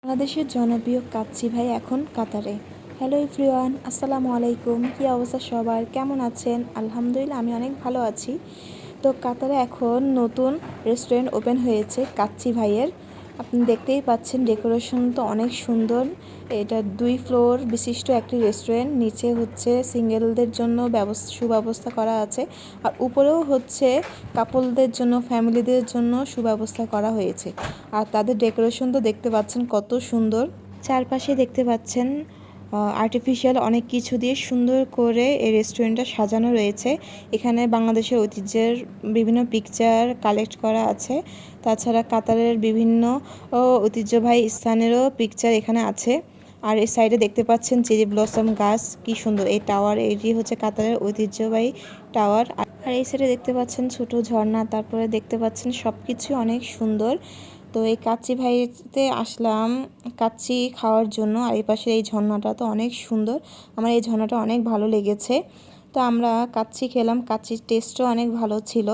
বাংলাদেশের জনপ্রিয় কাচ্চি ভাই এখন কাতারে। হ্যালো এভরিওয়ান, আসসালামু আলাইকুম। কী অবস্থা সবার, কেমন আছেন? আলহামদুলিল্লাহ আমি অনেক ভালো আছি। তো কাতারে এখন নতুন রেস্টুরেন্ট ওপেন হয়েছে কাচ্চি ভাইয়ের। আপনি দেখতেই পাচ্ছেন ডেকোরেশন তো অনেক সুন্দর। এটা 2 ফ্লোর বিশিষ্ট একটি রেস্টুরেন্ট। নিচে হচ্ছে সিঙ্গেলদের জন্য সুব্যবস্থা করা আছে, আর উপরেও হচ্ছে কাপলদের জন্য, ফ্যামিলিদের জন্য সুব্যবস্থা করা হয়েছে। আর তাদের ডেকোরেশন তো দেখতে পাচ্ছেন কত সুন্দর। চারপাশে দেখতে পাচ্ছেন আর্টিফিশিয়াল অনেক কিছু দিয়ে সুন্দর করে এই রেস্টুরেন্টটা সাজানো রয়েছে। এখানে বাংলাদেশের ঐতিহ্যের বিভিন্ন পিকচার কালেক্ট করা আছে। তাছাড়া কাতারের বিভিন্ন ঐতিহ্যবাহী স্থানেরও পিকচার এখানে আছে। আর এই সাইডে দেখতে পাচ্ছেন চেরি ব্লসম গাছ, কি সুন্দর। এই টাওয়ার, এটি হচ্ছে কাতারের ঐতিহ্যবাহী টাওয়ার। আর এই সাইডে দেখতে পাচ্ছেন ছোট ঝর্ণা, তারপরে দেখতে পাচ্ছেন সব কিছু অনেক সুন্দর। তো এই কাচ্চি ভাইতে আসলাম কাচ্চি খাওয়ার জন্য। আর এই পাশে এই ঝর্ণাটা তো অনেক সুন্দর, আমার এই ঝর্ণাটা অনেক ভালো লেগেছে। তো আমরা কাচ্চি খেলাম, কাচ্চির টেস্টও অনেক ভালো ছিল।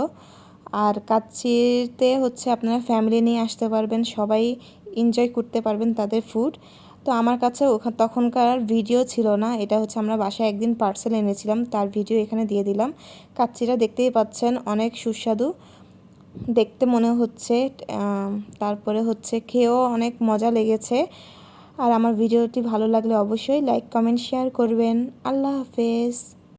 আর কাচ্চিতে হচ্ছে আপনারা ফ্যামিলি নিয়ে আসতে পারবেন, সবাই এনজয় করতে পারবেন তাদের ফুড। তো আমার কাছে তখনকার ভিডিও ছিল না, এটা হচ্ছে আমরা বাসায় একদিন পার্সেল এনেছিলাম, তার ভিডিও এখানে দিয়ে দিলাম। কাচ্চিটা দেখতেই পাচ্ছেন অনেক সুস্বাদু দেখতে মনে হচ্ছে। তারপরে হচ্ছে খেয়েও অনেক মজা লেগেছে। আর আমার ভিডিওটি ভালো লাগলে অবশ্যই লাইক, কমেন্ট, শেয়ার করবেন। আল্লাহ হাফেজ।